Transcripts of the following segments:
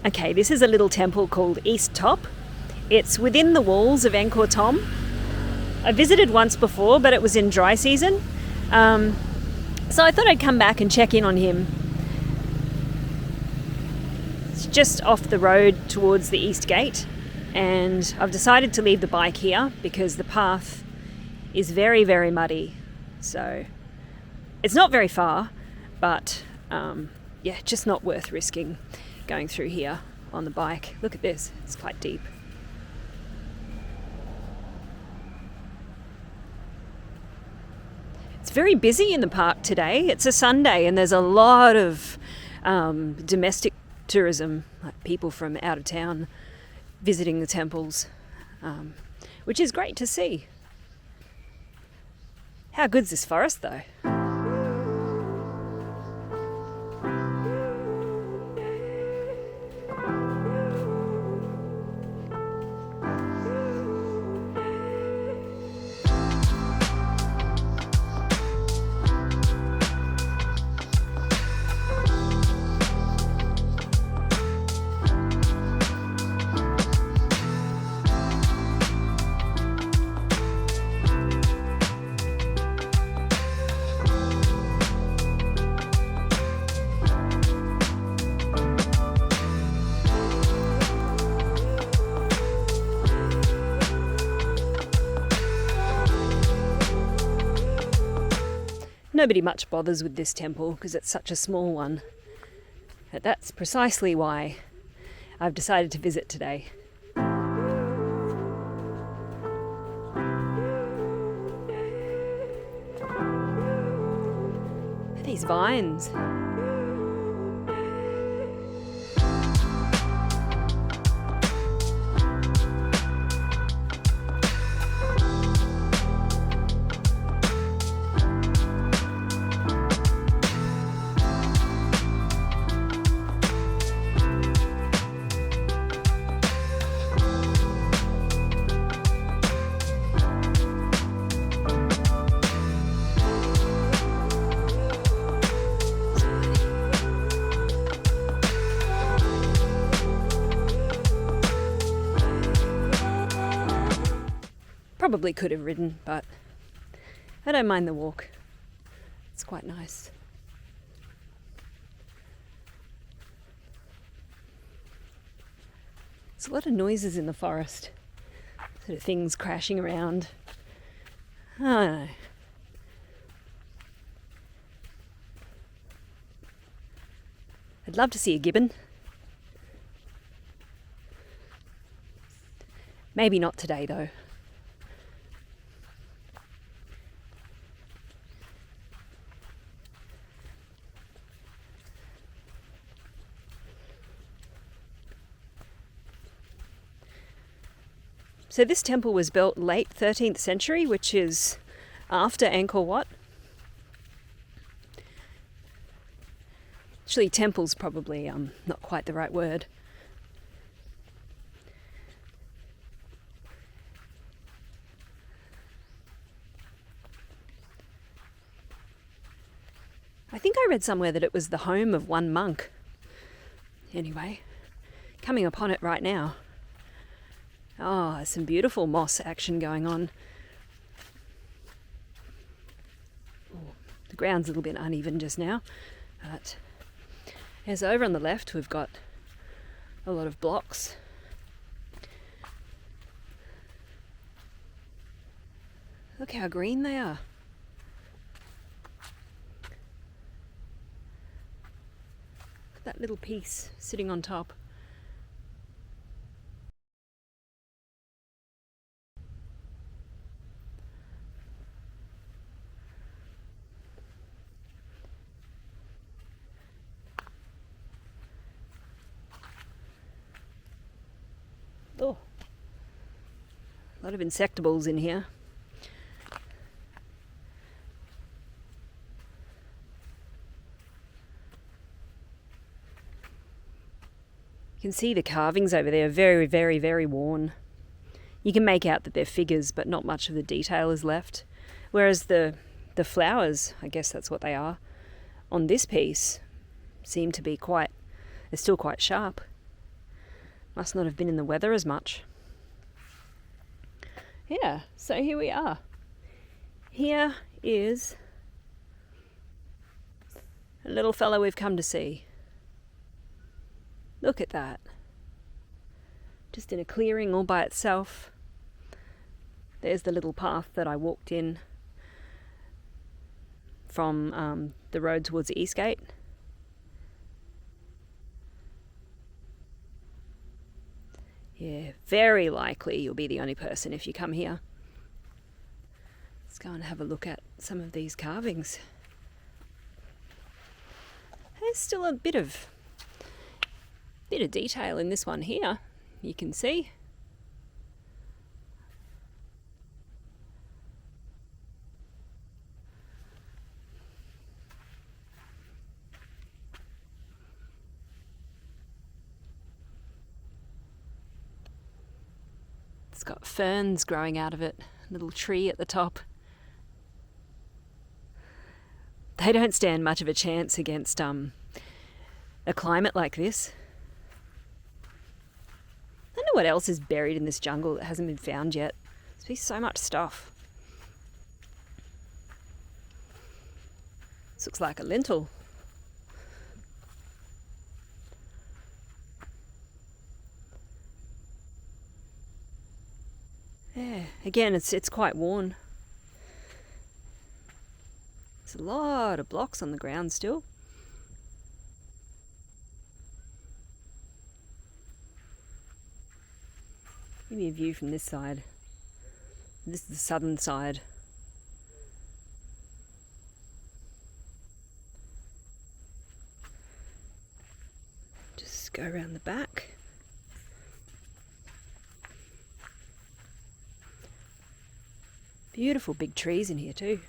Okay, this is a little temple called East Top. It's within the walls of Angkor Thom. I visited once before, but it was in dry season. So I thought I'd come back and check in on him. It's just off the road towards the East Gate, and I've decided to leave the bike here because the path is very, very muddy. So it's not very far, but just not worth risking going through here on the bike. Look at this, it's quite deep. It's very busy in the park today. It's a Sunday and there's a lot of domestic tourism, like people from out of town visiting the temples, which is great to see. How good's this forest though? Nobody much bothers with this temple because it's such a small one. But that's precisely why I've decided to visit today. These vines. Probably could have ridden, but I don't mind the walk. It's quite nice. There's a lot of noises in the forest. Sort of things crashing around. I don't know. I'd love to see a gibbon. Maybe not today though. So this temple was built late 13th century, which is after Angkor Wat. Actually, temple's probably not quite the right word. I think I read somewhere that it was the home of one monk. Anyway, coming upon it right now. Oh, there's some beautiful moss action going on. Oh, the ground's a little bit uneven just now, but as over on the left we've got a lot of blocks. Look how green they are. Look at that little piece sitting on top. Oh, a lot of insectables in here. You can see the carvings over there, very, very, very worn. You can make out that they're figures, but not much of the detail is left. Whereas the flowers, I guess that's what they are, on this piece seem to be they're still quite sharp. Must not have been in the weather as much. Yeah, so here we are. Here is a little fellow we've come to see. Look at that. Just in a clearing all by itself. There's the little path that I walked in from the road towards the East Gate. Yeah, very likely you'll be the only person if you come here. Let's go and have a look at some of these carvings. There's still a bit of detail in this one here, you can see. It's got ferns growing out of it, a little tree at the top. They don't stand much of a chance against a climate like this. I don't know what else is buried in this jungle that hasn't been found yet. There's been so much stuff. This looks like a lintel. Yeah, again, it's quite worn. There's a lot of blocks on the ground still. Give me a view from this side. This is the southern side. Just go around the back. Beautiful big trees in here too.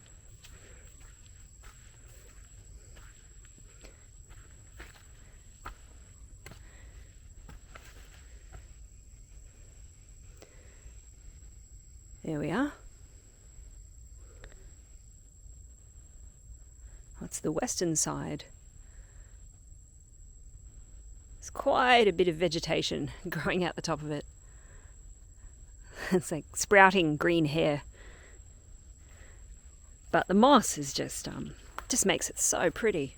There we are. That's the western side. There's quite a bit of vegetation growing out the top of it. It's like sprouting green hair. But the moss is just makes it so pretty.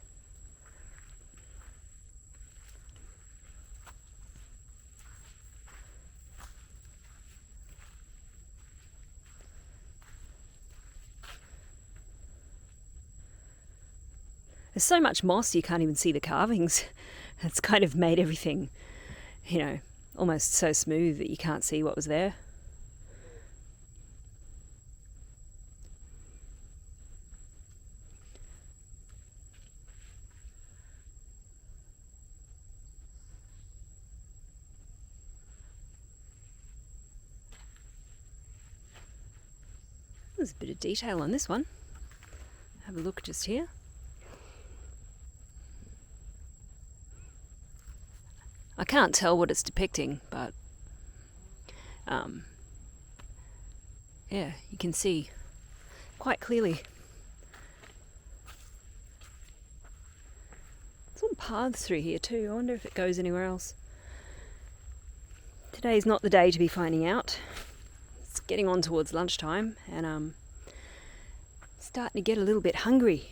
There's so much moss you can't even see the carvings. It's kind of made everything, almost so smooth that you can't see what was there. There's a bit of detail on this one. Have a look just here. I can't tell what it's depicting, but yeah, you can see quite clearly. There's some paths through here too. I wonder if it goes anywhere else. Today's not the day to be finding out. It's getting on towards lunchtime and starting to get a little bit hungry.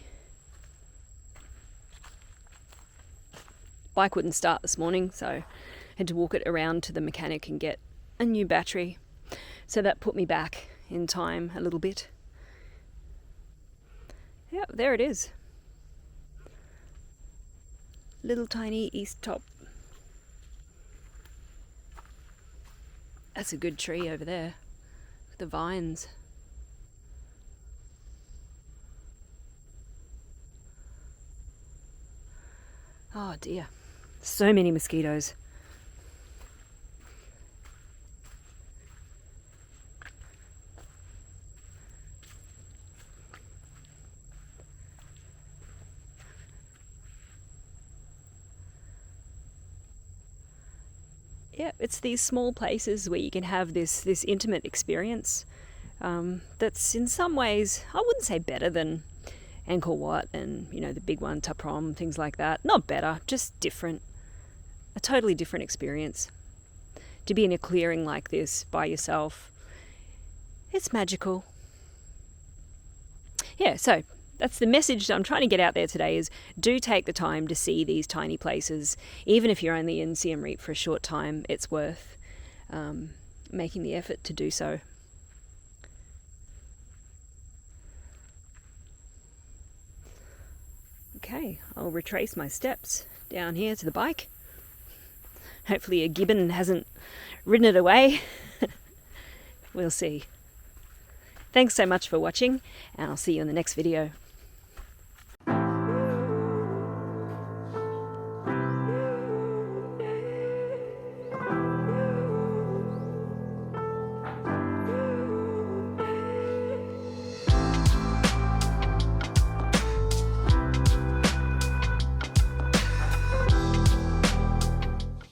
Bike wouldn't start this morning, so I had to walk it around to the mechanic and get a new battery. So that put me back in time a little bit. Yeah, there it is. Little tiny east top. That's a good tree over there with the vines. Oh dear. So many mosquitoes. Yeah, it's these small places where you can have this intimate experience that's in some ways, I wouldn't say better than Angkor Wat and, the big one, Ta Prohm, things like that. Not better, just different. A totally different experience. to be in a clearing like this by yourself, it's magical. Yeah, so that's the message that I'm trying to get out there today, is do take the time to see these tiny places. Even if you're only in Siem Reap for a short time, it's worth making the effort to do so. Okay, I'll retrace my steps down here to the bike. Hopefully a gibbon hasn't ridden it away. We'll see. Thanks so much for watching, and I'll see you in the next video.